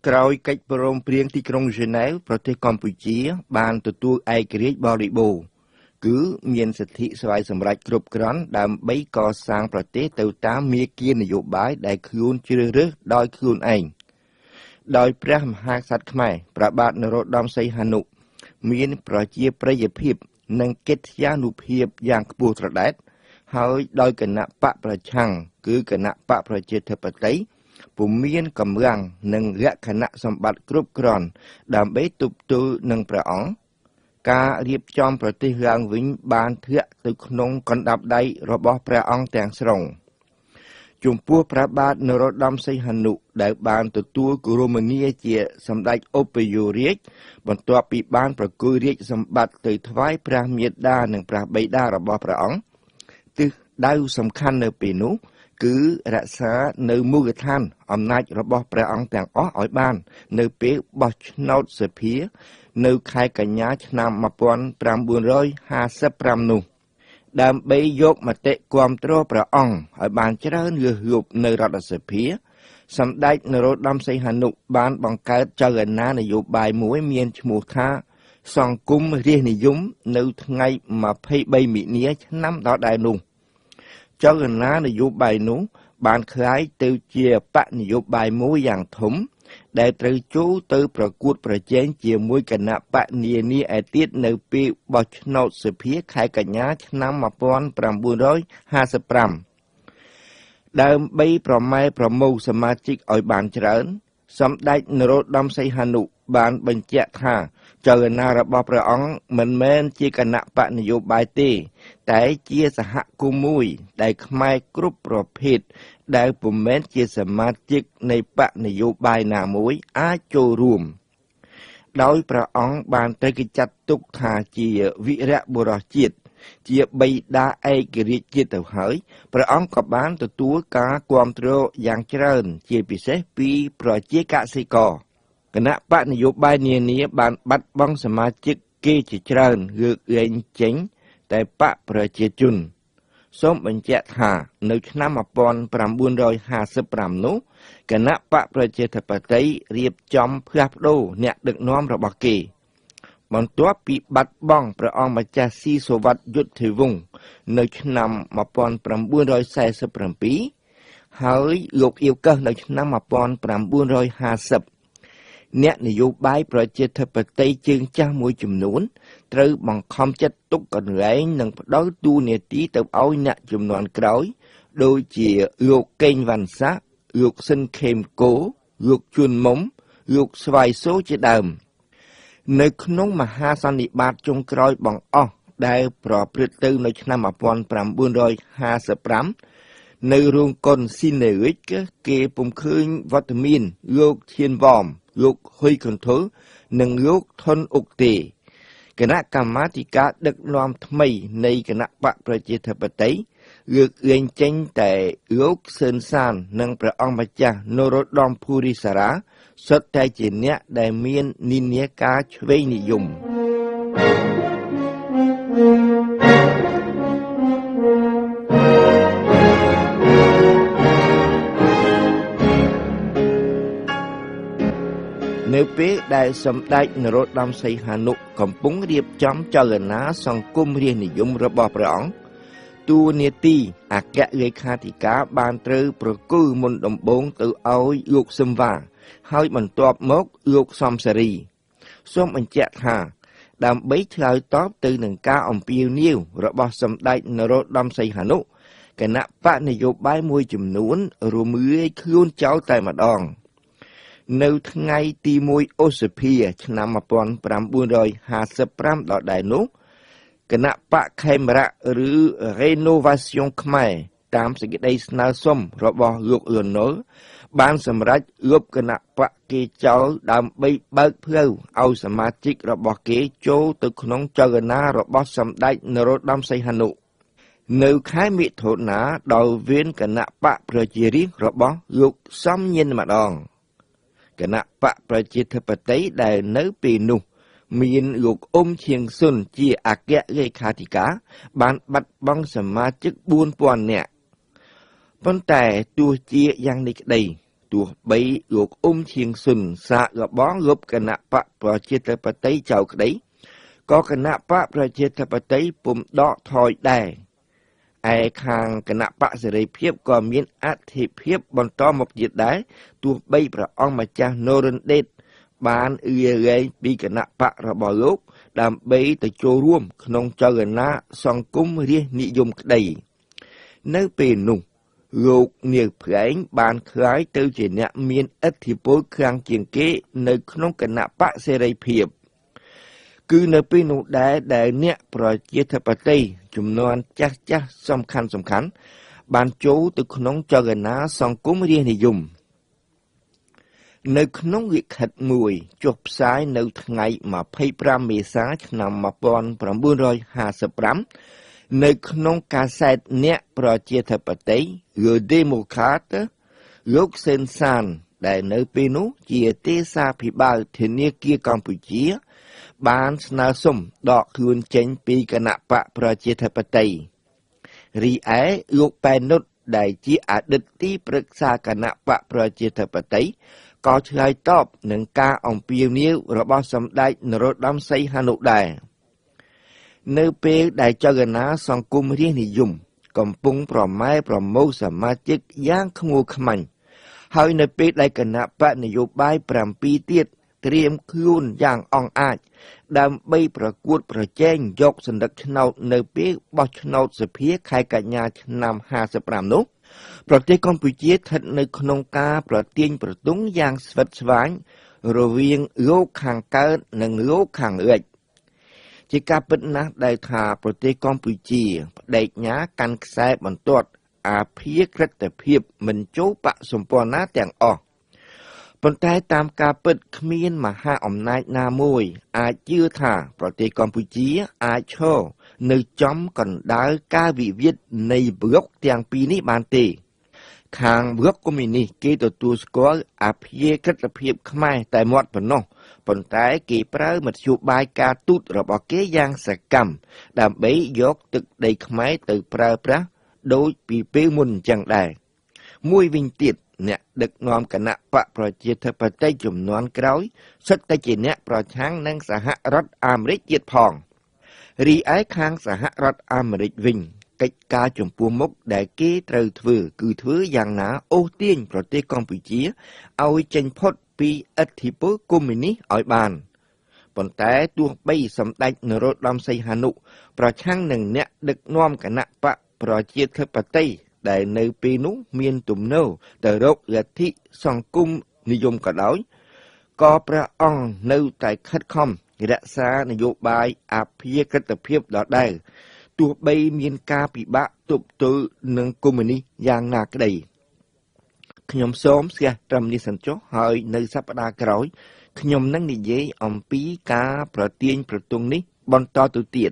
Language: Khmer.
ក្រោយកិច្ចព្រមព្រៀងទីក្រុងហ្សឺណែវប្រទេសកម្ពុជាបានទទួលឯករាជ្យបរិបូរណ៍គឺមានសិទ្ធិស្វ័យសម្រេចគ្រប់គ្រាន់ដើម្បីកសាងប្រទេសទៅតាមមាគ៌ានយោបាយដែលខ្លួនជ្រើសរើសដោយខ្លួនឯងដោយព្រះមហាក្សត្រខ្មែរព្រះបាទនរោត្តមសីហនុមានប្រជាប្រិយភាពនិងកិត្យានុភាពយ៉ាងខ្ពស់ត្រដែតហើយដោយគណៈបកប្រឆាំងគឺគណៈបកប្រជាធិបតេយ្យពុំមានកម្លាំងនិងលក្ខណៈសម្បត្តិគ្រប់គ្រាន់ដើម្បីទប់ទល់នឹងព្រះអង្គការរៀបចំប្រទេសឡើងវិញបានធ្លាក់ទៅក្នុងកណ្ដាប់ដៃរបស់ព្រះអង្គទាំងស្រុងចំពោះព្រះបាទនរោត្តមសីហនុដែលបានទទួលគោរមងារជាសម្ដេចឧបនាយករាជបន្ទាប់ពីបានប្រគល់រាជសម្បត្តិទៅថ្វាយព្រះមាតានិងព្រះបិតារបស់ព្រះអង្គទិសដៅសំខាន់នៅពេលនោះគឺរក្សានៅមូលដ្ឋានអំណាចរបស់ព្រះអង្គទាំងអស់ឲ្យបាននៅពេលបោះឆ្នោតសភានៅខែកញ្ញាឆ្នាំ1955នោះដើម្បីយកមតិគាំទ្រព្រះអង្គឲ្យបានច្រើនលើសលប់នៅរដ្ឋសភាសម្ដេចនរោត្តមសីហនុបានបង្កើតចលនានយោបាយមួយមានឈ្មោះថាសង្គមរាស្ត្រនិយមនៅថ្ងៃ23មិនិនាឆ្នាំដដែលនោះចលនានយោបាយនោះបានคล้ายទៅជាបកនយោបាយមួយយ៉ាងធំដែលត្រូវចូលទៅប្រកួតប្រជែងជាមួយគណៈបកនានាឯទៀតនៅពេលបោះឆ្នោតសភាខែកញ្ញាឆ្នាំ1955ដើម្បីប្រម៉ែប្រមូលសមាជិកឲ្យបានច្រើនសម្ដេចនរោត្តមសីហនុបានបញ្ជាក់ថាចលនារបស់ព្រះអង្គមិនមែនជាគណៈបកនយោបាយទេតែជាសហគមន៍មួយដែលខ្មែរគ្រប់ប្រភេទដែលពុំមែនជាសមាជិកនៃបកនយោបាយណាមួយអាចចូលរួមដោយព្រះអង្គបានត្រូវគេចាត់ទុកថាជាវីរបុរសជាតិជាបិតាឯករាជ្យជាតិទៅហើយព្រះអង្គក៏បានទទួលការគាំទ្រយ៉ាងច្រើនជាពិសេសពីប្រជាកសិករគណៈបកនយោបាយនានាបានបាត់បង់សមាជិកគេជាច្រើនលើកលែងចេញតែបកប្រជាជនសូមបញ្ជាក់ថានៅឆ្នាំ1955នោះគណៈបកប្រជាធិបតេយ្យរៀបចំផ្លាស់ប្ដូរអ្នកដឹកនាំរបស់គេបន្ទាប់ពីបាត់បង់ព្រះអង្គម្ចាស់ស៊ីសុវត្ថិយុទ្ធវង្សនៅឆ្នាំ1947ហើយលោកអៀវកឹសនៅឆ្នាំ1950អ្នកនយោបាយប្រជាធិបតេយ្យជើងចាស់មួយចំនួនត្រូវបង្ខំចិត្តទុកកន្លែងនិងផ្ដល់តួនាទីទៅឲ្យអ្នកជំនាន់ក្រោយដូចជាលោកកេងវ៉ាន់សាក់លោកស៊ិនខេមកូលោកជួនមុំលោកស្វាយសូជាដើមនៅក្នុងមហាសន្និបាតចុងក្រោយបង្អស់ដែលប្រព្រឹត្តទៅនៅឆ្នាំ1955នៅរោងកុនស៊ីនេរិកគេពុំឃើញវត្តមានលោកឈៀនវ៉មលោកហ៊ុយកន្ទុលនិងលោកថុនអុកទេគណៈកម្មាធិការដឹកនាំថ្មីនៃគណៈបកប្រជាធិបតេយ្យលើកលែងចេញតែលោកសឿនសាននិងព្រះអង្គម្ចាស់នរោត្តមភូរិសារាសុទ្ធតែជាអ្នកដែលមាននិន្នាការឆ្វេងនិយមនៅពេលដែលសម្ដេចនរោត្តមសីហនុកំពុងរៀបចំចលនាសង្គមរាស្ត្រនិយមរបស់ព្រះអង្គតួនាទីអគ្គលេខាធិការបានត្រូវប្រគល់មុនដំបូងទៅឲ្យលោកសឹមវ៉ាហើយបន្ទាប់មកលោកសំសេរីសូមបញ្ជាក់ថាដើម្បីឆ្លើយតបទៅនឹងការអំពាវនាវរបស់សម្ដេចនរោត្តមសីហនុគណៈបកនយោបាយមួយចំនួនរំលាយខ្លួនចោលតែម្ដងនៅថ្ងៃទី1ឧសភាឆ្នាំ1955ដដែលនោះគណៈបកខេមរៈឬ Rénovation ខ្មែរតាមសេចក្តីស្នើសុំរបស់លោកលន់នល់បានសម្រេចលុបគណៈបកគេចោលដើម្បីបើកផ្លូវឲ្យសមាជិករបស់គេចូលទៅក្នុងចលនារបស់សម្ដេចនរោត្តមសីហនុនៅខែមិថុនាដោយវេនគណៈបកប្រជារាស្ត្ររបស់លោកសំញៀនម្ដងគណៈបកប្រជាធិបតេយ្យដែលនៅពេលនោះមានលោកអ៊ុំឈៀងស៊ុនជាអគ្គលេខាធិការបានបាត់បង់សមាជិក 4000 នាក់ប៉ុន្តែទោះជាយ៉ាងនេះក្តី ទោះបីលោកឈៀងស៊ុនសាកល្បងលុបគណៈបកប្រជាធិបតេយ្យចោលក្តីក៏គណៈបកប្រជាធិបតេយ្យពុំដកថយដែរឯខាងគណៈបកសេរីភាពក៏មានអធិភាពបន្តមកទៀតដែរទោះបីព្រះអង្គម្ចាស់នរិនដេតបានអឿរែងពីគណៈបករបស់លោកដើម្បីទៅចូលរួមក្នុងចលនាសង្គមរាស្ត្រនិយមក្តីនៅពេលនោះលោកនាយផ្លែងបានក្លាយទៅជាអ្នកមានឥទ្ធិពលខ្លាំងជាងគេនៅក្នុងគណៈបកសេរីភាពគឺនៅពេលនោះដែរដែលអ្នកប្រជាធិបតេយ្យចំនួនចាស់សំខាន់បានចូលទៅក្នុងចលនាសង្គមរាស្ត្រនិយមនៅក្នុងលិខិតមួយចុះផ្សាយនៅថ្ងៃ25មេសាឆ្នាំ1955នៅក្នុងកាសែតអ្នកប្រជាធិបតេយ្យ Le Démocrate លោកសេនសានដែលនៅពេលនោះជាទេសាភិបាលធនាគារកម្ពុជាបានស្នើសុំដកខ្លួនចេញពីគណៈបកប្រជាធិបតេយ្យរីឯលោកប៉ែននុតដែលជាអតីតទីប្រឹក្សាគណៈបកប្រជាធិបតេយ្យក៏ឆ្លើយតបនឹងការអំពាវនាវរបស់សម្ដេចនរោត្តមសីហនុដែរនៅពេលដែលចលនាសង្គមរាស្ត្រនិយមកំពុងប្រម៉ែប្រមូលសមាជិកយ៉ាងខ្មួខ្មាញ់ហើយនៅពេលដែលគណៈបកនយោបាយ7ទៀតត្រៀមខ្លួនយ៉ាងអង់អាចដើម្បីប្រកួតប្រជែងយកសន្លឹកឆ្នោតនៅពេលបោះឆ្នោតសភាខែកញ្ញាឆ្នាំ55នោះប្រទេសកម្ពុជាស្ថិតនៅក្នុងការប្រទាញប្រទង់យ៉ាងស្វិតស្វាញរវាងលោកខាងកើតនិងលោកខាងលិចជាការពិតណាស់ដែលថាប្រទេសកម្ពុជាបដិញ្ញាកាន់ខ្សែបន្ទាត់អាភាក្រិតភាពមិនចូលបកសម្ព័ន្ធណាទាំងអស់ប៉ុន្តែតាមការពិតគ្មានមហាអំណាចណាមួយអាចជឿថាប្រទេសកម្ពុជាអាចឈរនៅចំកណ្ដាលការវិវាទនៃប្លុកទាំងពីរនេះបានទេខាងប្លុកកុម្មុយនីសគេទទួលស្គាល់អភិក្រិតភាពខ្មែរតែមាត់ប៉ុណ្ណោះប៉ុន្តែគេប្រើមធ្យោបាយការទូតរបស់គេយ៉ាងសកម្មដើម្បីយកទឹកដីខ្មែរទៅប្រើប្រាស់ដូចពីពេលមុនអញ្ចឹងដែរមួយវិញទៀតអ្នកដឹកនាំគណៈបកប្រជាធិបតេយ្យចំនួនក្រោយសិតតែជាអ្នកប្រឆាំងនឹងសហរដ្ឋអាមេរិកទៀតផងរីឯខាងសហរដ្ឋអាមេរិកវិញកិច្ចការចំពោះមុខដែលគេត្រូវធ្វើគឺធ្វើយ៉ាងណាអូសទាញប្រទេសកម្ពុជាឲ្យចេញផុតពីឥទ្ធិពលកុម្មុយនីសឲ្យបានប៉ុន្តែទោះបីសម្ដេចនរោត្តមសីហនុប្រឆាំងនឹងអ្នកដឹកនាំគណៈបកប្រជាធិបតេយ្យដែលនៅពេលនោះមានទំនោរទៅរកលទ្ធិសង្គមនិយមក៏ដោយក៏ព្រះអង្គនៅតែខិតខំរក្សានយោបាយអភិក្រិតភាពដដែលទោះបីមានការពិបាកទប់ទល់នឹងកុម្មុយនីសយ៉ាងណាក្តីខ្ញុំសូមស្ទះត្រឹមនេះសិនចុះហើយនៅសប្តាហ៍ក្រោយខ្ញុំនឹងនិយាយអំពីការប្រទាញប្រទង់នេះបន្តទៅទៀត